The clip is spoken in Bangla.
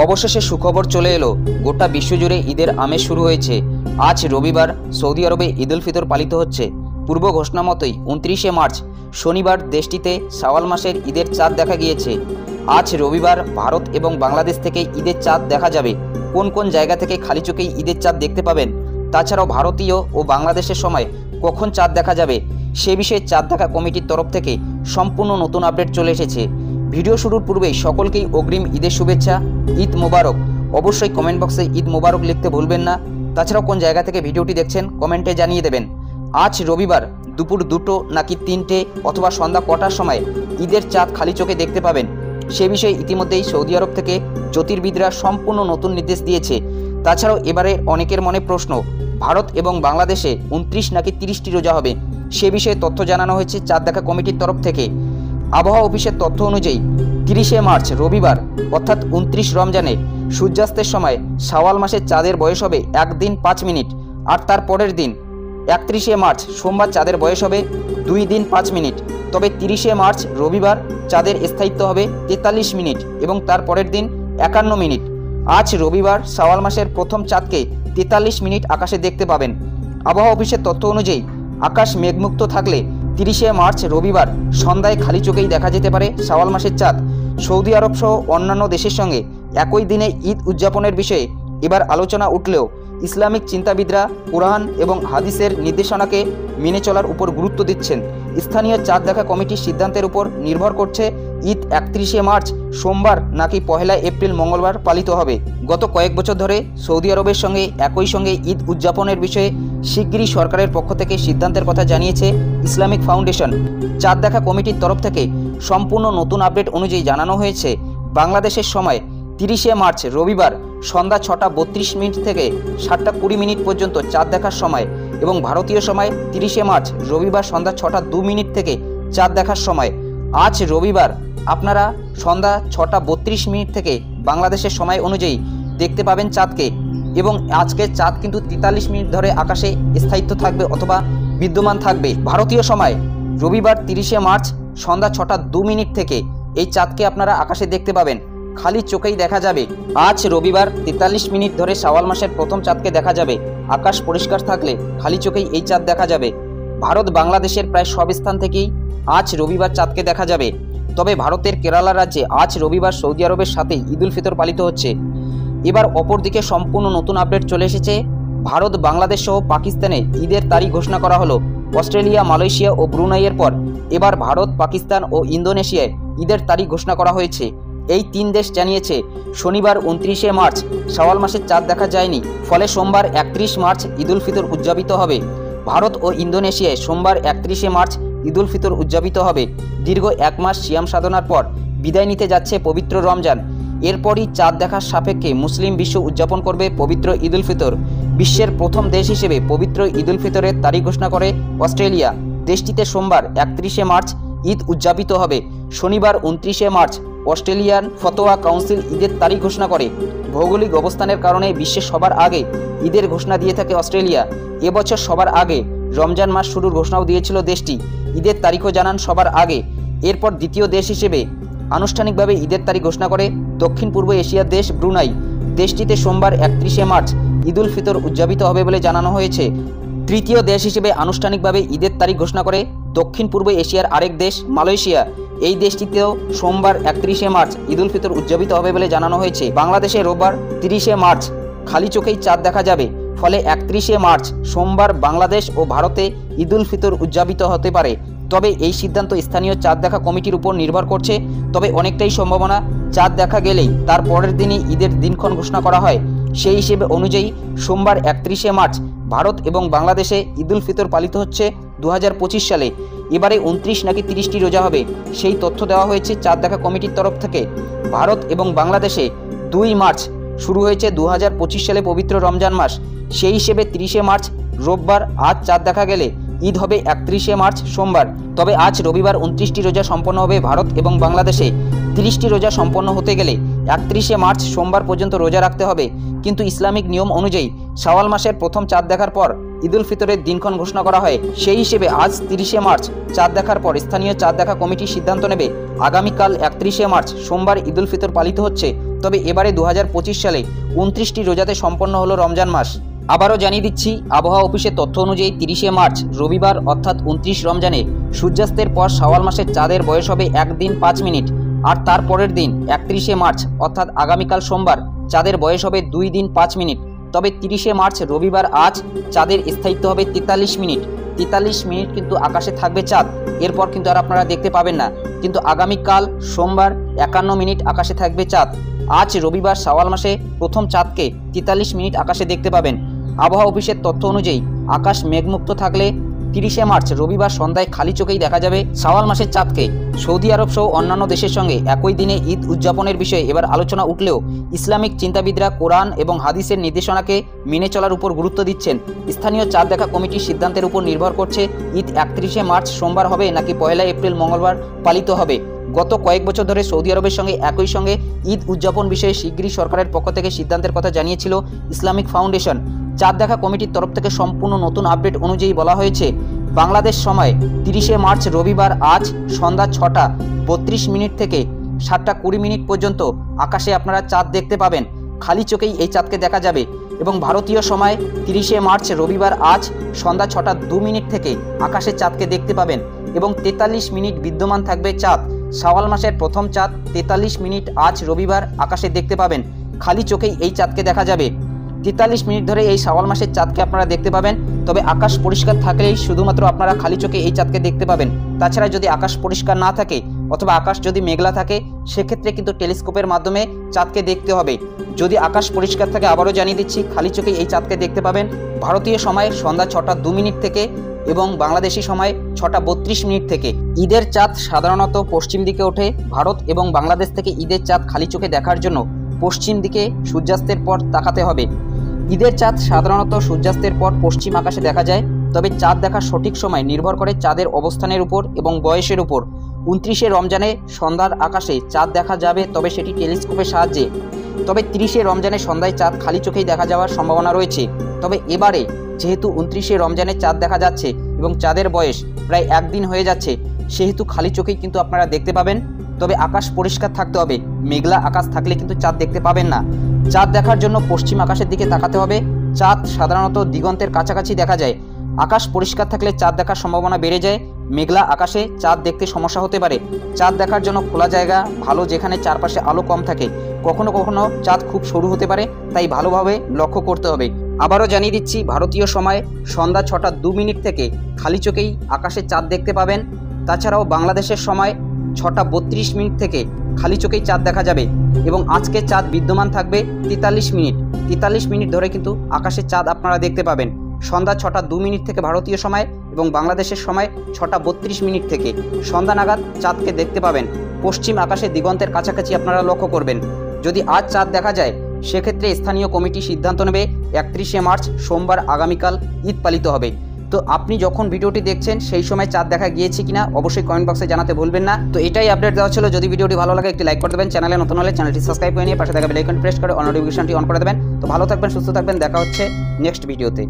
অবশেষে সুখবর চলে এলো, গোটা বিশ্বজুড়ে ঈদের আমেজ শুরু হয়েছে। আজ রবিবার সৌদি আরবে ঈদ উল ফিতর পালিত হচ্ছে। পূর্ব ঘোষণা মতোই 29শে মার্চ শনিবার দেশটিতে শাওয়াল মাসের ঈদের চাঁদ দেখা গিয়েছে। আজ রবিবার ভারত এবং বাংলাদেশ থেকে ঈদের চাঁদ দেখা যাবে। কোন কোন জায়গা থেকে খালি চোখেই ঈদের চাঁদ দেখতে পাবেন, তাছাড়াও ভারতীয় ও বাংলাদেশের সময় কখন চাঁদ দেখা যাবে সে বিষয়ে চাঁদ দেখা কমিটির তরফ থেকে সম্পূর্ণ নতুন আপডেট চলে এসেছে। ভিডিও শুরুর পূর্বেই সকলকেই অগ্রিম ঈদের শুভেচ্ছা, ঈদ মোবারক। অবশ্যই কমেন্ট বক্সে ঈদ মোবারক লিখতে ভুলবেন না। তাছাড়াও কোন জায়গা থেকে ভিডিওটি দেখছেন কমেন্টে জানিয়ে দেবেন। আজ রবিবার দুপুর 2টো নাকি 3টে অথবা সন্ধ্যা কটার সময় ঈদের চাঁদ খালি চোখে দেখতে পাবেন সে বিষয়ে ইতিমধ্যেই সৌদি আরব থেকে জ্যোতির্বিদরা সম্পূর্ণ নতুন নির্দেশ দিয়েছে। তাছাড়াও এবারে অনেকের মনে প্রশ্ন, ভারত এবং বাংলাদেশে 29 নাকি 30টি রোজা হবে সে বিষয়ে তথ্য জানানো হয়েছে চাঁদ দেখা কমিটির তরফ থেকে। আবহাওয়া অফিসের তথ্য অনুযায়ী 30শে মার্চ রবিবার অর্থাৎ 29 রমজানে সূর্যাস্তের সময় শাওয়াল মাসের চাঁদের বয়স হবে 1 দিন 5 মিনিট, আর তার পরের দিন 31শে মার্চ সোমবার চাঁদের বয়স হবে 2 দিন 5 মিনিট। তবে 30শে মার্চ রবিবার চাঁদের স্থায়িত্ব হবে 43 মিনিট এবং তার পরের দিন 51 মিনিট। আজ রবিবার শাওয়াল মাসের প্রথম চাঁদকে 43 মিনিট আকাশে দেখতে পাবেন। আবহাওয়া অফিসের তথ্য অনুযায়ী আকাশ মেঘমুক্ত থাকলে 30শে মার্চ রবিবার সন্ধ্যায় খালি চোখেই দেখা যেতে পারে শাওয়াল মাসের চাঁদ। সৌদি আরব সহ অন্যান্য দেশের সঙ্গে একই দিনে ঈদ উদযাপনের বিষয়ে এবার আলোচনা উঠলেও ইসলামিক চিন্তাবিদরা কোরআন এবং হাদিসের নির্দেশনাকে মেনে চলার উপর গুরুত্ব দিচ্ছেন। স্থানীয় চাঁদ দেখা কমিটির সিদ্ধান্তের উপর নির্ভর করছে ঈদ 31শে মার্চ সোমবার নাকি 1 এপ্রিল মঙ্গলবার পালিত হবে। গত কয়েক বছর ধরে সৌদি আরবের সঙ্গে একই সঙ্গে ঈদ উদযাপনের বিষয়ে শিগগিরই সরকারের পক্ষ থেকে সিদ্ধান্তের কথা জানিয়েছে ইসলামিক ফাউন্ডেশন। চাঁদ দেখা কমিটির তরফ থেকে সম্পূর্ণ নতুন আপডেট অনুযায়ী জানানো হয়েছে, বাংলাদেশের সময় 30শে মার্চ রবিবার সন্ধ্যা 6টা 32 মিনিট থেকে 7টা 20 মিনিট পর্যন্ত চাঁদ দেখার সময় এবং ভারতীয় সময় 30শে মার্চ রবিবার সন্ধ্যা 6টা 2 মিনিট থেকে চাঁদ দেখার সময়। আজ রবিবার আপনারা সন্ধ্যা 6টা 32 মিনিট থেকে বাংলাদেশের সময় অনুযায়ী দেখতে পাবেন চাঁদকে, এবং আজকে চাঁদ কিন্তু 43 মিনিট ধরে আকাশে স্থায়িত্ব থাকবে অথবা বিদ্যমান থাকবে। ভারতীয় সময় রবিবার 30শে মার্চ সন্ধ্যা 6টা 2 মিনিট থেকে এই চাঁদকে আপনারা আকাশে দেখতে পাবেন, খালি চোখেই দেখা যাবে। আজ রবিবার 43 মিনিট ধরে শাওয়াল মাসের প্রথম চাঁদকে দেখা যাবে। আকাশ পরিষ্কার থাকলে খালি চোখেই এই চাঁদ দেখা যাবে। ভারত বাংলাদেশের প্রায় সব স্থান থেকেই আজ রবিবার চাঁদকে দেখা যাবে। তবে ভারতের কেরালা রাজ্যে আজ রবিবার সৌদি আরবের সাথে ঈদ উল ফিতর পালিত হচ্ছে। এবার অপরদিকে সম্পূর্ণ নতুন আপডেট চলে এসেছে। ভারত বাংলাদেশ সহ পাকিস্তানে ঈদের তারিখ ঘোষণা করা হলো। অস্ট্রেলিয়া, মালয়েশিয়া ও ব্রুনাইয়ের পর এবার ভারত, পাকিস্তান ও ইন্দোনেশিয়ায় ঈদের তারিখ ঘোষণা করা হয়েছে। এই 3 দেশ জানিয়েছে শনিবার 29শে মার্চ শাওয়াল মাসের চাঁদ দেখা যায়নি, ফলে সোমবার 31 মার্চ ঈদ উল ফিতর উদযাপিত হবে। ভারত ও ইন্দোনেশিয়ায় সোমবার 31শে মার্চ ঈদ উল ফিতর উদযাপিত হবে। দীর্ঘ 1 মাস সিয়াম সাধনার পর বিদায় নিতে যাচ্ছে পবিত্র রমজান। এরপরই চাঁদ দেখার সাপেক্ষে মুসলিম বিশ্ব উদযাপন করবে পবিত্র ঈদ উল ফিতর। বিশ্বের প্রথম দেশ হিসেবে পবিত্র ঈদ উল ফিতরের তারিখ ঘোষণা করে অস্ট্রেলিয়া। দেশটিতে সোমবার 31শে মার্চ ঈদ উদযাপিত হবে। শনিবার 29শে মার্চ অস্ট্রেলিয়ান ফতোয়া কাউন্সিল ঈদের তারিখ ঘোষণা করে। ভৌগোলিক অবস্থানের কারণে বিশ্বের সবার আগে ঈদের ঘোষণা দিয়ে থাকে অস্ট্রেলিয়া। এবছর সবার আগে রমজান মাস শুরুর ঘোষণাও দিয়েছিল দেশটি, ঈদের তারিখও জানান সবার আগে। এরপর দ্বিতীয় দেশ হিসেবে আনুষ্ঠানিকভাবে ঈদের তারিখ ঘোষণা করে দক্ষিণ পূর্ব এশিয়ার দেশ ব্রুনাই। দেশটিতে সোমবার 31শে মার্চ ঈদ উল ফিতর উদযাপিত হবে বলে জানানো হয়েছে। তৃতীয় দেশ হিসেবে আনুষ্ঠানিকভাবে ঈদের তারিখ ঘোষণা করে দক্ষিণ পূর্ব এশিয়ার আরেক দেশ মালয়েশিয়া। এই দেশটিতেও সোমবার 31শে মার্চ ঈদ উল ফিতর উদযাপিত হবে বলে জানানো হয়েছে। বাংলাদেশে রোববার 30শে মার্চ খালি চোখেই চাঁদ দেখা যাবে, ফলে 31শে মার্চ সোমবার বাংলাদেশ ও ভারতে ঈদ উল ফিতর উদযাপিত হতে পারে। তবে এই সিদ্ধান্ত স্থানীয় চাঁদ দেখা কমিটির উপর নির্ভর করছে। তবে অনেকটাই সম্ভাবনা চাঁদ দেখা গেলেই তার পরের দিনই ঈদের দিনক্ষণ ঘোষণা করা হয়। সেই হিসেবে অনুযায়ী সোমবার 31শে মার্চ ভারত এবং বাংলাদেশে ঈদ উল ফিতর পালিত হচ্ছে 2025 সালে। এবারে 29 নাকি 30টি রোজা হবে সেই তথ্য দেওয়া হয়েছে চাঁদ দেখা কমিটির তরফ থেকে। ভারত এবং বাংলাদেশে 2 মার্চ শুরু হয়েছে 2025 সালে পবিত্র রমজান মাস। সেই হিসেবে 30শে মার্চ রোববার আজ চাঁদ দেখা গেলে ঈদ হবে 31শে মার্চ সোমবার। তবে আজ রবিবার 29টি রোজা সম্পন্ন হবে ভারত এবং বাংলাদেশে। 30টি রোজা সম্পন্ন হতে গেলে 31শে মার্চ সোমবার পর্যন্ত রোজা রাখতে হবে। কিন্তু ইসলামিক নিয়ম অনুযায়ী শাওয়াল মাসের প্রথম চাঁদ দেখার পর ঈদ উল ফিতরের দিনক্ষণ ঘোষণা করা হয়। সেই হিসেবে আজ 30শে মার্চ চাঁদ দেখার পর স্থানীয় চাঁদ দেখা কমিটি সিদ্ধান্ত নেবে আগামীকাল 31শে মার্চ সোমবার ঈদ উল ফিতর পালিত হচ্ছে তবে এবারে 2025 সালে 29টি রোজাতে সম্পন্ন হলো রমজান মাস। আবারও জানিয়ে দিচ্ছি, আবহাওয়া অফিসের তথ্য অনুযায়ী 30শে মার্চ রবিবার অর্থাৎ 29 রমজানে সূর্যাস্তের পর শাওয়াল মাসের চাঁদের বয়স হবে 1 দিন 5 মিনিট, আর তার পরের দিন 31শে মার্চ অর্থাৎ আগামীকাল সোমবার চাঁদের বয়স হবে 2 দিন 5 মিনিট। তবে 30শে মার্চ রবিবার আজ চাঁদের স্থায়িত্ব হবে 43 মিনিট। 43 মিনিট কিন্তু আকাশে থাকবে চাঁদ, এরপর কিন্তু আর আপনারা দেখতে পাবেন না। কিন্তু আগামীকাল সোমবার 51 মিনিট আকাশে থাকবে চাঁদ। আজ রবিবার শাওয়াল মাসে প্রথম চাঁদকে 43 মিনিট আকাশে দেখতে পাবেন। আবহাওয়া অফিসের তথ্য অনুযায়ী আকাশ মেঘমুক্ত থাকলে 30শে মার্চ রবিবার সন্ধ্যায় খালি চোখেই দেখা যাবে শাওয়াল মাসের চাঁদকে। সৌদি আরব সহ অন্যান্য দেশের সঙ্গে একই দিনে ঈদ উদযাপনের বিষয়ে এবার আলোচনা উঠলেও ইসলামিক চিন্তাবিদরা কোরআন এবং হাদিসের নির্দেশনাকে মেনে চলার উপর গুরুত্ব দিচ্ছেন। স্থানীয় চাঁদ দেখা কমিটির সিদ্ধান্তের উপর নির্ভর করছে ঈদ 31শে মার্চ সোমবার হবে নাকি 1 এপ্রিল মঙ্গলবার পালিত হবে। গত কয়েক বছর ধরে সৌদি আরবের সঙ্গে একই সঙ্গে ঈদ উদযাপন বিষয়ে শিগগিরই সরকারের পক্ষ থেকে সিদ্ধান্তের কথা জানিয়েছিল ইসলামিক ফাউন্ডেশন। চাঁদ দেখা কমিটির তরফ থেকে সম্পূর্ণ নতুন আপডেট অনুযায়ী বলা হয়েছে, বাংলাদেশ সময় 30শে মার্চ রবিবার আজ সন্ধ্যা 6টা 32 মিনিট থেকে 7টা 20 মিনিট পর্যন্ত আকাশে আপনারা চাঁদ দেখতে পাবেন। খালি চোখেই এই চাঁদকে দেখা যাবে। এবং ভারতীয় সময় 30শে মার্চ রবিবার আজ সন্ধ্যা 6টা 2 মিনিট থেকে আকাশে চাঁদকে দেখতে পাবেন এবং 43 মিনিট বিদ্যমান থাকবে চাঁদ। শাওয়াল মাসের প্রথম চাঁদ 43 মিনিট আজ রবিবার আকাশে দেখতে পাবেন। খালি চোখেই এই চাঁদকে দেখা যাবে। 43 মিনিট ধরে এই শাওয়াল মাসের চাঁদকে আপনারা দেখতে পাবেন। তবে আকাশ পরিষ্কার থাকলেই শুধুমাত্র আপনারা খালি চোখে এই চাঁদকে দেখতে পাবেন। তাছাড়া যদি আকাশ পরিষ্কার না থাকে অথবা আকাশ যদি মেঘলা থাকে সেক্ষেত্রে কিন্তু টেলিস্কোপের মাধ্যমে চাঁদকে দেখতে হবে। যদি আকাশ পরিষ্কার থাকে আবারও জানিয়ে দিচ্ছি, খালি চোখে এই চাঁদকে দেখতে পাবেন। ভারতীয় সময় সন্ধ্যা 6টা 2 মিনিট থেকে এবং বাংলাদেশি সময় 6টা 32 মিনিট থেকে। ঈদের চাঁদ সাধারণত পশ্চিম দিকে ওঠে। ভারত এবং বাংলাদেশ থেকে ঈদের চাঁদ খালি চোখে দেখার জন্য পশ্চিম দিকে সূর্যাস্তের পর তাকাতে হবে। ঈদের চাঁদ সাধারণত সূর্যাস্তের পর পশ্চিম আকাশে দেখা যায়। তবে চাঁদ দেখার সঠিক সময় নির্ভর করে চাঁদের অবস্থানের উপর এবং বয়সের উপর। 29শে রমজানে সন্ধ্যার আকাশে চাঁদ দেখা যাবে, তবে সেটি টেলিস্কোপের সাহায্যে। তবে 30শে রমজানে সন্ধ্যায় চাঁদ খালি চোখেই দেখা যাওয়ার সম্ভাবনা রয়েছে। তবে এবারে যেহেতু 29শে রমজানে চাঁদ দেখা যাচ্ছে এবং চাঁদের বয়স প্রায় 1 দিন হয়ে যাচ্ছে, সেহেতু খালি চোখেই কিন্তু আপনারা দেখতে পাবেন। তবে আকাশ পরিষ্কার থাকতে হবে। মেঘলা আকাশ থাকলে কিন্তু চাঁদ দেখতে পাবেন না। চাঁদ দেখার জন্য পশ্চিম আকাশের দিকে তাকাতে হবে। চাঁদ সাধারণত দিগন্তের কাছাকাছি দেখা যায়। আকাশ পরিষ্কার থাকলে চাঁদ দেখার সম্ভাবনা বেড়ে যায়। মেঘলা আকাশে চাঁদ দেখতে সমস্যা হতে পারে। চাঁদ দেখার জন্য খোলা জায়গা ভালো, যেখানে চারপাশে আলো কম থাকে। কখনো কখনো চাঁদ খুব সরু হতে পারে, তাই ভালোভাবে লক্ষ্য করতে হবে। আবারও জানিয়ে দিচ্ছি, ভারতীয় সময় সন্ধ্যা 6টা 2 মিনিট থেকে খালি চোখেই আকাশে চাঁদ দেখতে পাবেন। তাছাড়াও বাংলাদেশের সময় 6টা 32 মিনিট থেকে খালি চোখেই চাঁদ দেখা যাবে এবং আজকে চাঁদ বিদ্যমান থাকবে 43 মিনিট। 43 মিনিট ধরে কিন্তু আকাশে চাঁদ আপনারা দেখতে পাবেন। সন্ধ্যা 6টা 2 মিনিট থেকে ভারতীয় সময় এবং বাংলাদেশের সময় 6টা 32 মিনিট থেকে সন্ধ্যা নাগাদ চাঁদকে দেখতে পাবেন। পশ্চিম আকাশে দিগন্তের কাছাকাছি আপনারা লক্ষ্য করবেন। যদি আজ চাঁদ দেখা যায় সেক্ষেত্রে স্থানীয় কমিটি সিদ্ধান্ত নেবে 31শে মার্চ সোমবার আগামীকাল ঈদ পালিত হবে। তো আপনি যখন ভিডিওটি দেখছেন সেই সময় চাঁদ দেখা গিয়েছে কিনা অবশ্যই কমেন্ট বক্সে জানাতে ভুলবেন না। তো এটাই আপডেট দেওয়া ছিল। যদি ভিডিওটি ভালো লাগে একটি লাইক করে দেবেন। চ্যানেলে নতুন হলে চ্যানেলটি সাবস্ক্রাইব করে নিয়ে পাশে থাকা বেল আইকন প্রেস করে অল নোটিফিকেশনটি অন করে দেবেন। তো ভালো থাকবেন, সুস্থ থাকবেন। দেখা হচ্ছে নেক্সট ভিডিওতে।